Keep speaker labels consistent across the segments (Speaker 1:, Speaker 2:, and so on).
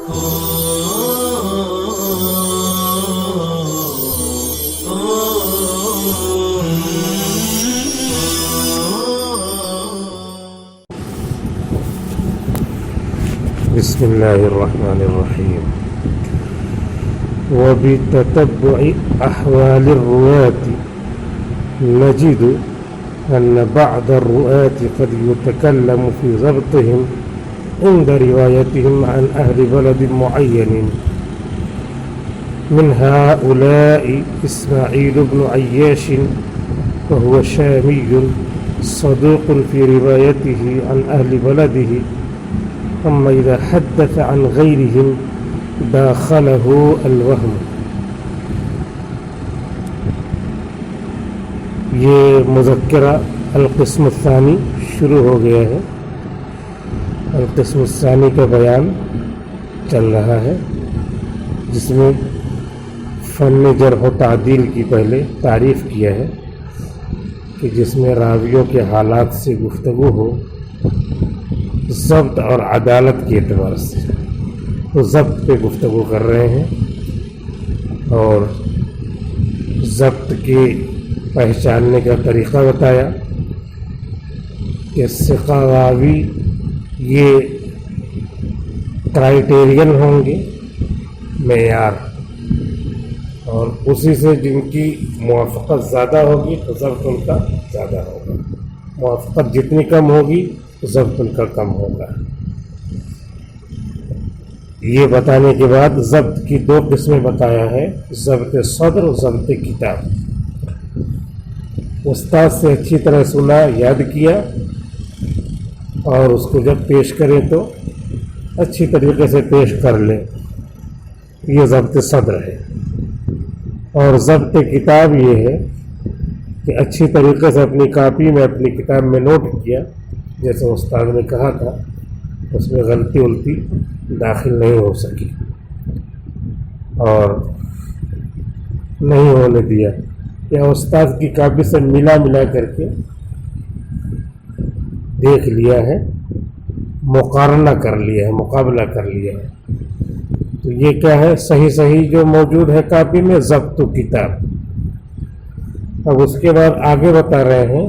Speaker 1: بسم الله الرحمن الرحيم. وبتتبع أحوال الرواة نجد أن بعض الرواة قد يتكلم في ضبطهم عند روايتهم عن أهل بلد معين. من هؤلاء إسماعيل بن عياش وهو شامي صدوق في روايته عن أهل بلده، أما إذا حدث عن غيرهم داخله الوهم. یہ مذکرہ القسم الثانی شروع ہو گیا ہے. القسم الثانی کا بیان چل رہا ہے، جس میں فن جرح و تعدیل کی پہلے تعریف کیا ہے کہ جس میں راویوں کے حالات سے گفتگو ہو ضبط اور عدالت کے اعتبار سے. تو ضبط پہ گفتگو کر رہے ہیں اور ضبط کے پہچاننے کا طریقہ بتایا کہ ثقہ راوی یہ کرائیٹیرین ہوں گے، معیار، اور اسی سے جن کی موافقت زیادہ ہوگی تو ضبط ان کا زیادہ ہوگا، موافقت جتنی کم ہوگی ضبط ان کا کم ہوگا. یہ بتانے کے بعد ضبط کی دو قسمیں بتایا ہے، ضبط صدر اور ضبط کتاب. استاد سے اچھی طرح سنا، یاد کیا، اور اس کو جب پیش کریں تو اچھی طریقے سے پیش کر لیں، یہ ضبط صدر ہے. اور ضبط کتاب یہ ہے کہ اچھی طریقے سے اپنی کاپی میں اپنی کتاب میں نوٹ کیا، جیسے استاد نے کہا تھا، اس میں غلطی الٹی داخل نہیں ہو سکی اور نہیں ہونے دیا، یا استاد کی کاپی سے ملا کر کے دیکھ لیا ہے، مقارنہ کر لیا ہے، مقابلہ کر لیا ہے. تو یہ کیا ہے؟ صحیح جو موجود ہے کاپی میں، ضبط کتاب. اب اس کے بعد آگے بتا رہے ہیں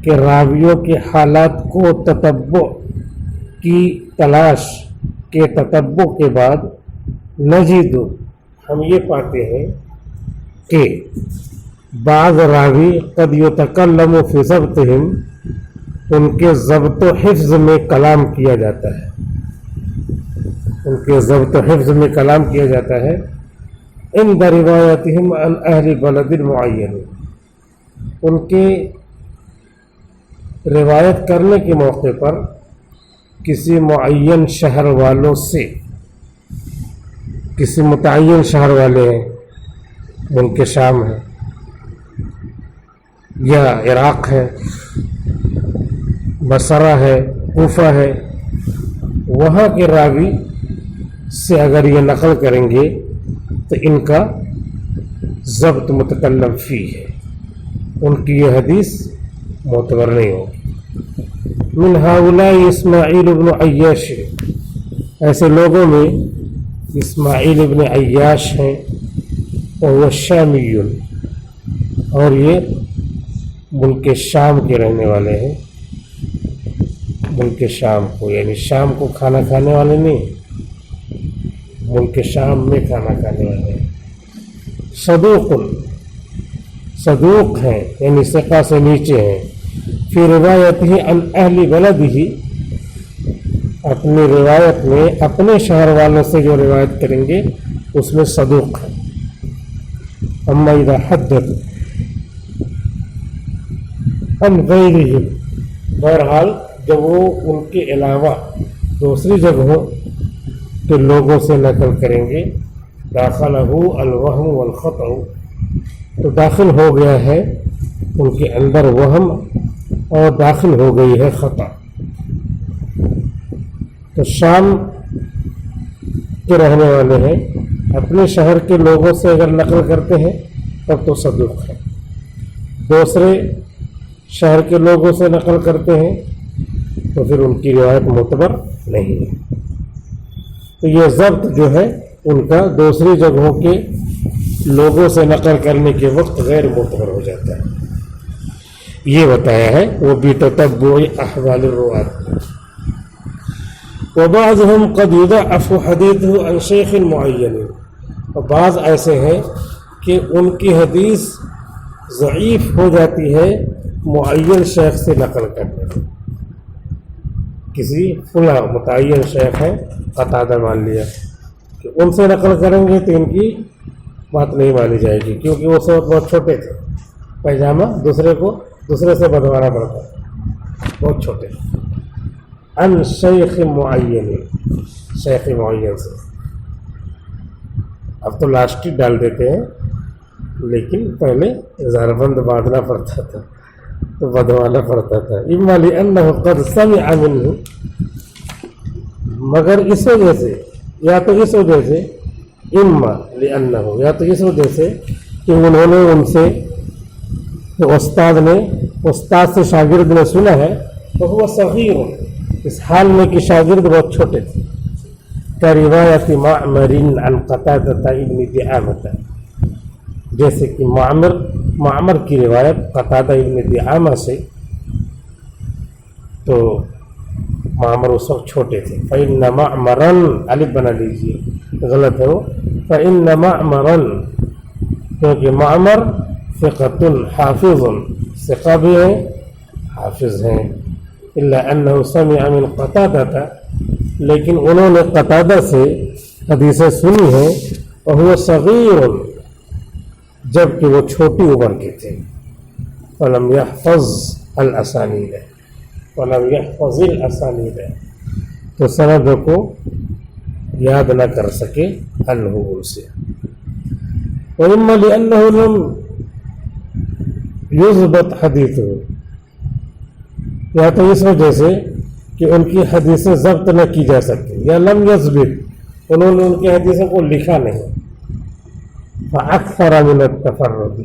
Speaker 1: کہ راویوں کے حالات کو تتبع کی تلاش کے تتبع کے بعد نجد، ہم یہ پاتے ہیں کہ بعض راوی قد یتکلم فی ضبطہم، ان کے ضبط و حفظ میں کلام کیا جاتا ہے، ان کے ضبط و حفظ میں کلام کیا جاتا ہے. عند روایتہم عن اہل بلد معین، ان کے روایت کرنے کے موقع پر کسی معین شہر والوں سے، کسی متعین شہر والے ہیں، ملک شام ہے یا عراق ہے، بصرہ ہے، کوفہ ہے، وہاں کے راوی سے اگر یہ نقل کریں گے تو ان کا ضبط متکلم فی ہے، ان کی یہ حدیث معتبر نہیں ہوگی. من ہؤلاء اسماعیل ابن عیاش، ایسے لوگوں میں اسماعیل ابن عیاش ہیں، اور وہ شامی، اور یہ ملک شام کے رہنے والے ہیں. ملک شام کو، یعنی شام کو کھانا کھانے والے نہیں، ملک شام میں کھانا کھانے والے ہیں. صدوق ہیں، یعنی ثقہ سے نیچے ہیں. فی روایتہ عن اہل بلدہ، اپنی روایت میں اپنے شہر والوں سے جو روایت کریں گے اس میں صدوق ہے. اما اذا حدث عن غیرہم، بہرحال جب وہ ان کے علاوہ دوسری جگہوں کے لوگوں سے نقل کریں گے، داخلہ الوہم والخطأ، تو داخل ہو گیا ہے ان کے اندر وہم اور داخل ہو گئی ہے خطا. تو شام کے رہنے والے ہیں، اپنے شہر کے لوگوں سے اگر نقل کرتے ہیں تب تو صدوق ہے، دوسرے شہر کے لوگوں سے نقل کرتے ہیں تو پھر ان کی روایت معتبر نہیں ہے. تو تو یہ ضبط جو ہے ان کا دوسری جگہوں کے لوگوں سے نقل کرنے کے وقت غیر معتبر ہو جاتا ہے. یہ بتایا ہے وہ بتتبع احوال الرواة. وبعضهم قد يضعف حديثه عن شيخ معين. اور بعض ایسے ہیں کہ ان کی حدیث ضعیف ہو جاتی ہے معین شیخ سے نقل کرنے میں. کسی فلاں متعین شیخ ہے قتادہ مان لیا کہ ان سے نقل کریں گے تو ان کی بات نہیں مانی جائے گی کیونکہ وہ سب بہت چھوٹے تھے. پیجامہ دوسرے سے بدوانا پڑتا بہت چھوٹے. ان شیخ معین شیخ معین سے. اب تو لاسٹک ڈال دیتے ہیں لیکن پہلے اظہار بند باندھنا پڑتا تھا تو بدوانا پڑتا تھا. اما لأنه قد سمع منه، مگر اس وجہ سے یا تو اس وجہ سے اما لأنه یا تو اس وجہ سے کہ انہوں نے ان سے استاد سے شاگرد نے سنا ہے تو وہ صغیر اس حال میں کہ شاگرد بہت چھوٹے تھے. کا روایت معمر عن قتادہ ابن دعامہ، جیسے کہ معمر کی روایت قتادہ ابن دعامہ سے. تو معمر اس وقت چھوٹے تھے. فإن معمرا الف بنا لیجیے غلط ہے وہ. فإن معمرا کیونکہ معمر ثقۃ حافظ ثقہ بھی ہے حافظ ہیں. الا انه سمع من قتادہ، لیکن انہوں نے قتادہ سے حدیثیں سنی ہیں وهو صغیر جبکہ وہ چھوٹی عمر کے تھے. فلم يحفظ الاسانید تو سند کو یاد نہ کر سکے عنہ ان سے. وإما لأنه لم يضبط حدیثه، یا تو اس وجہ سے کہ ان کی حدیثیں ضبط نہ کی جا سکتی، یا لم یضبط انہوں نے ان کی حدیثوں کو لکھا نہیں. فأکثر من التفرد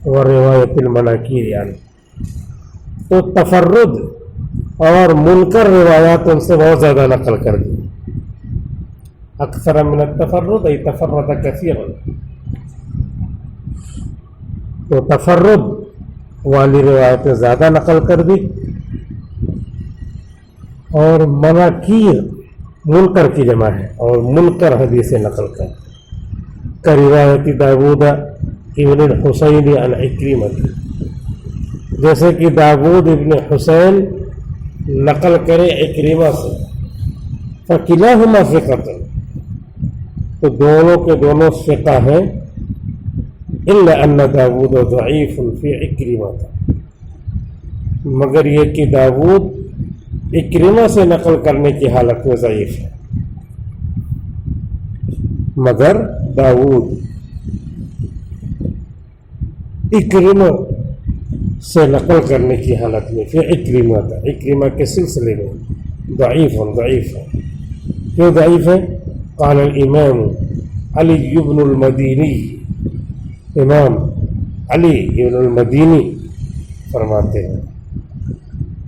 Speaker 1: وروایت المناکیر یعنی تو تفرد اور منکر روایات ان سے بہت زیادہ نقل کر دی. اکثر من التفرد ای تفرد کثیر، تو تفرد والی روایتیں زیادہ نقل کر دی. اور مناکیر منکر کی جمع ہے اور منکر حدیث نقل کر کا روایت داود ابن الحسین عن عکرمہ، جیسے کہ داود ابن حسین نقل کرے عکرمہ سے. فکلاہما ثقۃ، تو دونوں کے دونوں ثقہ ہیں. الا ان داود ضعیف فی عکرمہ، مگر یہ کہ داود عکرمہ سے نقل کرنے کی حالت میں ضعیف ہے. مگر داود عکرمہ سے نقل کرنے کی حالت میں پھر عکرمہ کے سلسلے میں ضعیف ہے. کیوں ضعیف ہے؟ قال الامام علی بن المدینی، امام علی بن المدینی فرماتے ہیں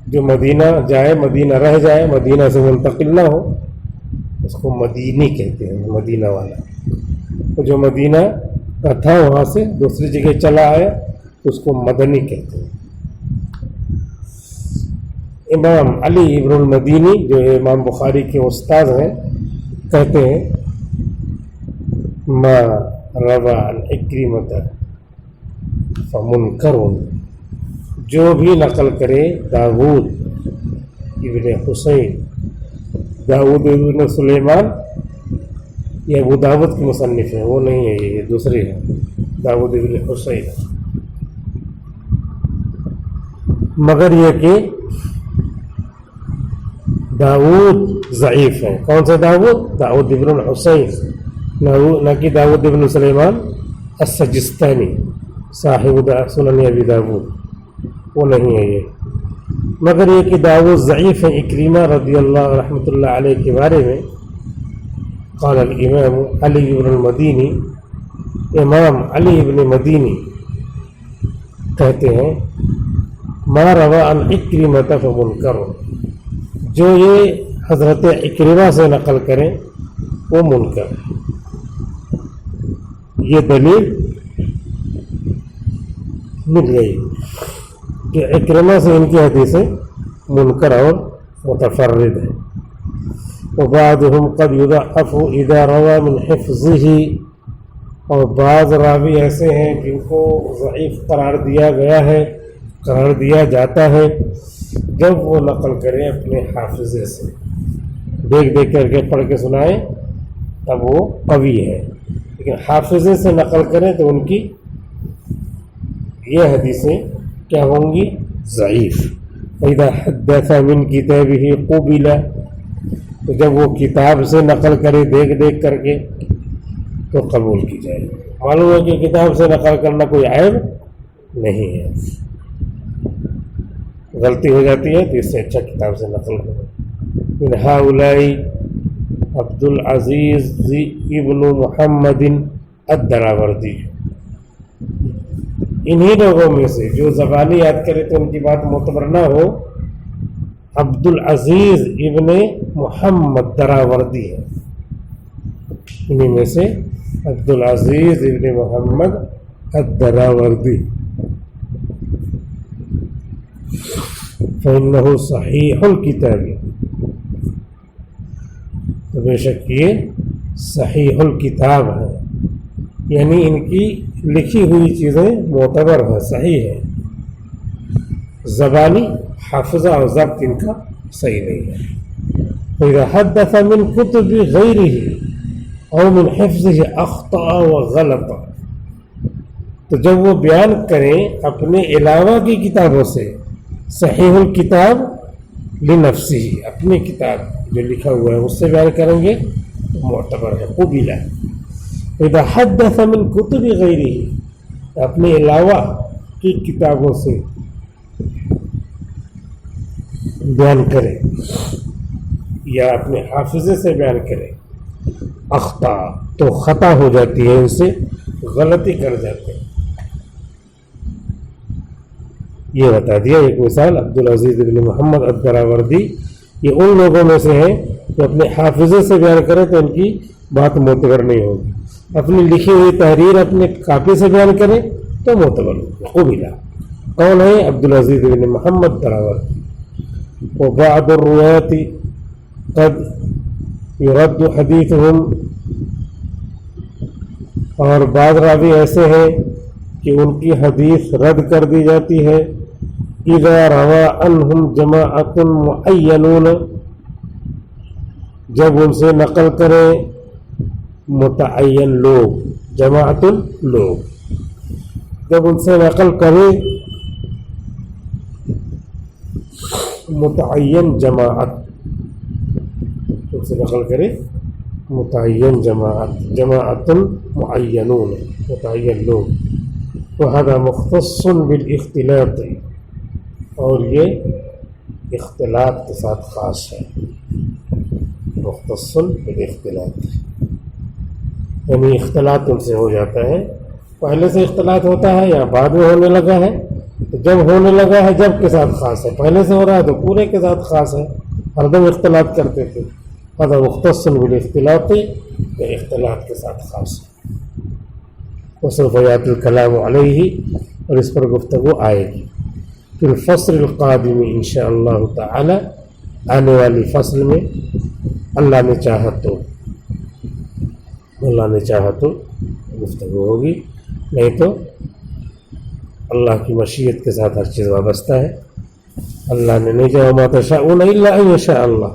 Speaker 1: جو مدینہ جائے، مدینہ رہ جائے، مدینہ سے منتقل نہ ہو اس کو مدینی کہتے ہیں. مدینہ والا جو مدینہ کا تھا وہاں سے دوسری جگہ چلا آیا اس کو مدنی کہتے ہیں. امام علی ابن المدینی جو امام بخاری کے استاد ہیں کہتے ہیں ما روا عن عکرمہ فمنکر، جو بھی نقل کرے داود ابن حسین، داود ابن سلیمان یہ ابو داود کے مصنف ہیں، وہ نہیں ہے، یہ دوسرے ہیں داود ابن حسین. مگر یہ کہ داود ضعیف ہیں. کون سے داود؟ داود ابن الحسین، نہ کہ داود ابن سلیمان السجستانی صاحب سنن ابی داود، وہ نہیں ہے یہ. مگر یہ کہ داود ضعیف ہے عکرمہ رضی اللہ رحمۃ اللہ علیہ کے بارے میں. قال الامام علی بن المدینی، امام علی بن مدینی کہتے ہیں ما روا عن عکرمہ فمنکر، جو یہ حضرت عکرمہ سے نقل کریں وہ منکر ہے۔ یہ دلیل مل گئی کہ اکرمہ سے ان کی حدیثیں منکر اور متفرد ہیں۔ وبعضهم قد يضعف اذا روى من حفظه، اور بعض راوی ایسے ہیں جن کو ضعیف قرار دیا گیا ہے، قرار دیا جاتا ہے جب وہ نقل کریں اپنے حافظے سے، دیکھ دیکھ کر کے پڑھ کے سنائیں تب وہ قوی ہے، لیکن حافظے سے نقل کریں تو ان کی یہ حدیثیں کیا ہوں گی؟ ضعیف۔ فَإِذَا حَدَّثَ مِنْ كِتَابِهِ قُبِلَ، تو جب وہ کتاب سے نقل کرے دیکھ دیکھ کر کے تو قبول کی جائے گی۔ معلوم ہے کہ کتاب سے نقل کرنا کوئی عیب نہیں ہے، غلطی ہو جاتی ہے تو اس سے اچھا کتاب سے نقل کرو۔ من هؤلاء عبد العزیز ابن محمد الدراوردی، انہی لوگوں میں سے جو زبانی یاد کرے تو ان کی بات معتبر نہ ہو، عبد العزیز ابن محمد دراوردی ہے، انہی میں سے عبد العزیز ابن محمد الدراوردی۔ فإنه صحیح الکتاب، تو بے شک یہ صحیح الکتاب ہے، یعنی ان کی لکھی ہوئی چیزیں معتبر ہیں، صحیح ہے، زبانی حافظہ اور ضبط ان کا صحیح نہیں ہے۔ فإذا حدث من كتب غیرہ اور من حفظه اخطأ وغلط، تو جب وہ بیان کریں اپنے علاوہ کی کتابوں سے، صحیح الکتاب لنفسہ، اپنی کتاب جو لکھا ہوا ہے اس سے بیان کریں گے تو معتبر ہے، قبول ہے۔ اذا حدث من کتب غیرہ، اپنے علاوہ کی کتابوں سے بیان کرے یا اپنے حافظے سے بیان کرے، اخطا تو خطا ہو جاتی ہے، ان سے غلطی کر جاتے ہیں۔ یہ بتا دیا ایک مثال، عبد العزیز بن محمد الدراوردی یہ ان لوگوں میں سے ہیں جو اپنے حافظے سے بیان کرے تو ان کی بات معتبر نہیں ہوگی، اپنی لکھی ہوئی تحریر اپنے کاپی سے بیان کرے تو معتبر ہوگی، قبیلہ۔ کون ہے؟ عبد العزیز بن محمد دراوردی۔ وبعض الرواة قد يرد حدیثهم، اور بعض راوی ایسے ہیں کہ ان کی حدیث رد کر دی جاتی ہے، اذا روى عنهم جماعۃ معینون، جب ان سے نقل کرے متعین لوگ، جماعت لوگ، جب ان سے نقل کرے متعین جماعت، ان سے نقل کرے متعین جماعت، جماعت معینون، متعین لوگ۔ وهذا مختص بالاختلاط، اور یہ اختلاط کے ساتھ خاص ہے، مختص بالاختلاط، یعنی اختلاط ان سے ہو جاتا ہے، پہلے سے اختلاط ہوتا ہے یا بعد میں ہونے لگا ہے، تو جب ہونے لگا ہے جب کے ساتھ خاص ہے، پہلے سے ہو رہا ہے تو پورے کے ساتھ خاص ہے، ہر دم اختلاط کرتے تھے۔ هذا مختص بالاختلاط، کہ اختلاط کے ساتھ خاص ہے۔ وسوف یأتی الکلام علیہ، اور اس پر گفتگو آئے گی فی الفصل القادم انشاء اللہ تعالی، آنے والی فصل میں اللہ نے چاہا تو گفتگو ہوگی، نہیں تو اللہ کی مشیت کے ساتھ ہر چیز وابستہ ہے، اللہ نے نہیں چاہا وما تشاءون الا ان یشاء اللہ،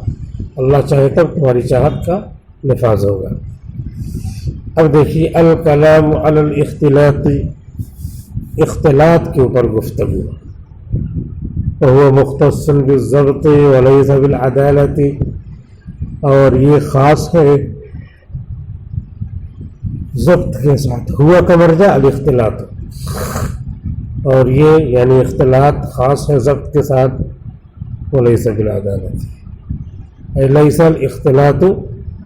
Speaker 1: اللہ چاہے تب تمہاری چاہت کا نفاذ ہوگا۔ اب دیکھیے الکلام علی الاختلاط، اختلاط کے اوپر گفتگو، وهو مختص بالضبط وليس بالعدالة، اور یہ خاص ہے ضبط کے ساتھ، ہوا کا مرجع الاختلاط، اور یہ یعنی اختلاط خاص ہے ضبط کے ساتھ، وليس بالعدالة، ليس الاختلاط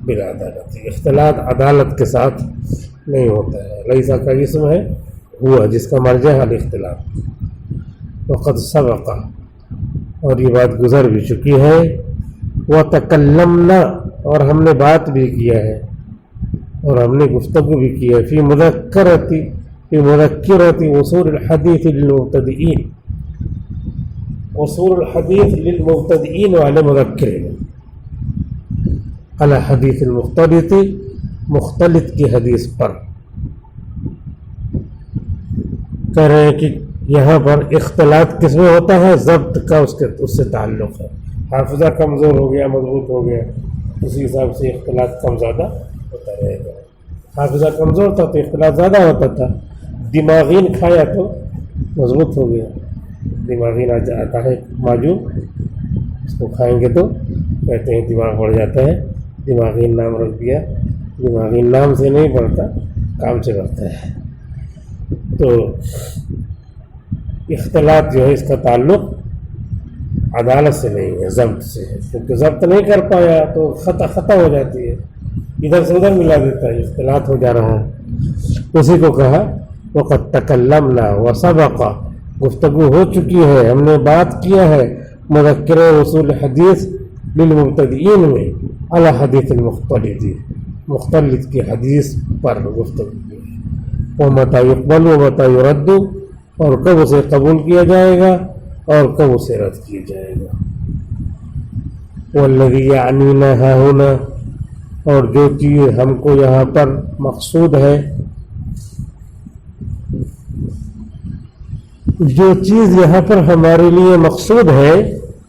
Speaker 1: بالعدالت، اختلاط عدالت کے ساتھ نہیں ہوتا ہے، لیسا کا اسم ہے ہوا جس کا مرجع ہے الاختلاط۔ وقد سبق، اور یہ بات گزر بھی چکی ہے، وتکلمنا، اور ہم نے بات بھی کیا ہے، اور ہم نے گفتگو بھی کی ہے فی مذکرۃ اصول الحدیث للمبتدئین، اصول الحدیث للمبتدئین والے مذکرے میں، علی حدیث المختلط، مختلط کی حدیث پر. کہہ رہے ہیں کہ یہاں پر اختلاط کس میں ہوتا ہے؟ ضبط کا اس سے تعلق ہے. حافظہ کمزور ہو گیا، مضبوط ہو گیا، اسی حساب سے اختلاط کم زیادہ ہوتا رہے گا. حافظہ کمزور تھا تو اختلاط زیادہ ہوتا تھا، دماغین کھایا تو مضبوط ہو گیا. دماغین آتا ہے معجون، اس کو کھائیں گے تو کہتے ہیں دماغ بڑھ جاتا ہے، دماغین نام رکھ دیا. دماغین نام سے نہیں بڑھتا، کام سے بڑھتا ہے. تو اختلاط جو ہے اس کا تعلق عدالت سے نہیں ہے، ضبط سے ہے. کیونکہ ضبط نہیں کر پایا تو خطا ہو جاتی ہے، ادھر سے ادھر ملا دیتا ہے، اختلاط ہو جا رہا ہے. اسی کو کہا وقد تکلمنا وسبق، گفتگو ہو چکی ہے، ہم نے بات کیا ہے مذکر اصول حدیث للمبتدئین میں علی حدیث المختلط، مختلط کی حدیث پر گفتگو کی. ومتى يقبل ومتى يرد، اور کب اسے قبول کیا جائے گا اور کب اسے رد کیا جائے گا. والذی یعنینا ہاہنا، اور جو چیز ہم کو یہاں پر مقصود ہے، جو چیز یہاں پر ہمارے لیے مقصود ہے،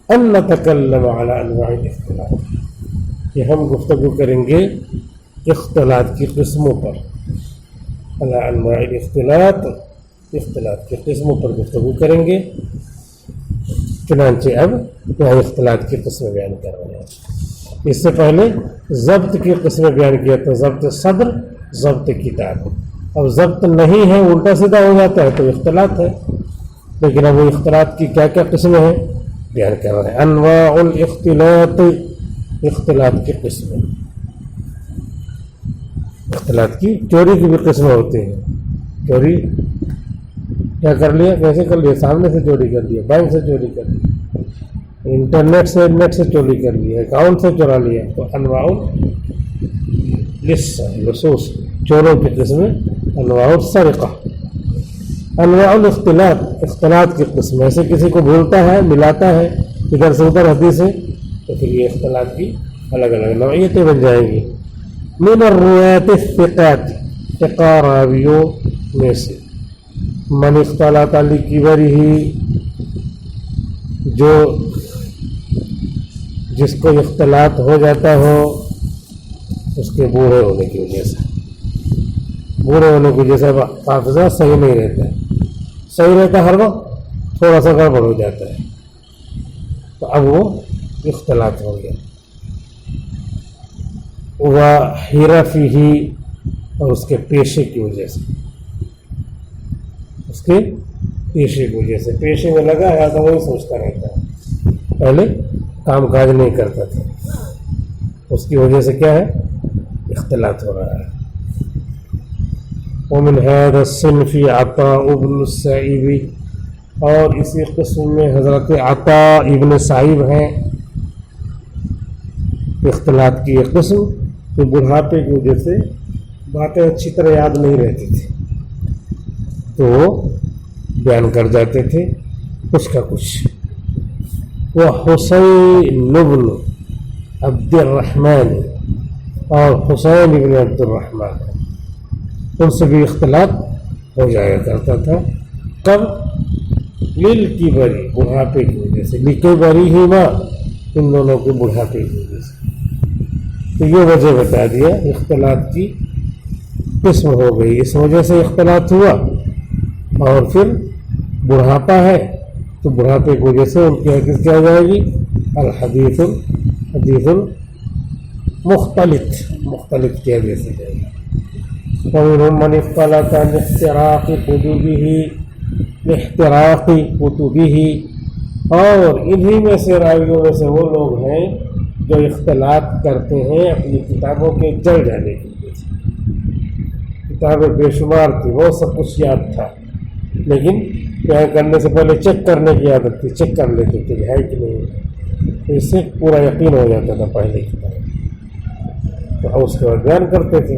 Speaker 1: ان نتکلم علی انواع الاختلاط، کہ ہم گفتگو کریں گے اختلاط کی قسموں پر. علی انواع الاختلاط، اختلاط کی قسموں پر گفتگو کریں گے. چنانچہ اب یہاں اختلاط کی قسمیں بیان کر رہے ہیں. اس سے پہلے ضبط کی قسمیں بیان کیا تھا، ضبط صدر، ضبط کتاب. اب ضبط نہیں ہے، الٹا سیدھا ہو جاتا ہے تو اختلاط ہے. لیکن اب وہ اختلاط کی کیا کیا قسمیں ہیں بیان کر رہے ہیں. انواع الاختلاط، اختلاط کی قسمیں. اختلاط کی چوری کی بھی قسمیں ہوتی ہیں. چوری کیا کر لیا، کیسے کر لیا؟ سامنے سے چوری کر لیا، بینک سے چوری کر لیا، انٹرنیٹ سے نیٹ سے چوری کر لیا، اکاؤنٹ سے چورا لیا. تو انواع لصوص، چوروں کی قسمیں. انواع السرقہ، انواع الاختلاط، اختلاط کی قسم. ایسے کسی کو بھولتا ہے، ملاتا ہے ادھر سے ادھر حدیث سے، تو پھر یہ اختلاط کی الگ الگ نوعیتیں بن جائیں گی. من الروایت الثقات، ثقہ راویوں میں سے. من اختلاط لکبرہ، جو جس کو اختلاط ہو جاتا ہو اس کے بوڑھے ہونے کی وجہ سے. بوڑھے ہونے کی وجہ سے حافظہ صحیح نہیں رہتا ہے، صحیح رہتا ہر وقت، تھوڑا سا گڑبڑ ہو جاتا ہے، تو اب وہ اختلاط ہو گیا. وحرفہ، اور اس کے پیشے کی وجہ سے، اس کے پیشے کی وجہ سے. پیشے میں لگا ہے تو وہی سوچتا رہتا ہے، پہلے کام کاج نہیں کرتا تھا، اس کی وجہ سے کیا ہے، اختلاط ہو رہا ہے. ومن هذا الصنف عطاء ابن السائب، اور اسی قسم میں حضرت عطاء ابن سائب ہیں. اختلاط کی ایک قسم کہ بڑھاپے کی وجہ سے باتیں اچھی طرح یاد نہیں رہتی تھی تو وہ بیان کر جاتے تھے کچھ کا کچھ. وہ حسین بن عبد الرحمن، اور حسین بن عبد الرحمن، ان سے بھی اختلاط ہو جایا کرتا تھا. کب؟ للکبری، بڑھاپے کی وجہ سے. لکبرہما، ان دونوں کے بڑھاپے کی وجہ سے. تو یہ وجہ بتا دیا اختلاط کی قسم ہو گئی، اس وجہ سے اختلاط ہوا. اور پھر بڑھاپا ہے تو بڑھاپے کی وجہ سے ان کی حدیث کیا ہو جائے گی، الحدیث مختلط، مختلط کی حدیث ہو جائے گی. ومنهم من اختلط لاحتراق کتبہ، اور انہی میں سے راویوں میں سے وہ لوگ ہیں جو اختلاط کرتے ہیں اپنی کتابوں کے جل جانے کی وجہ سے. کتابیں بے شمار تھی، وہ سب کچھ یاد تھا، لیکن بیان کرنے سے پہلے چیک کرنے کی عادت تھی، چیک کر لیتے تھے ہے کہ نہیں، تو اس سے پورا یقین ہو جاتا تھا پہلے کتاب، تو اس کے بعد بیان کرتے تھے.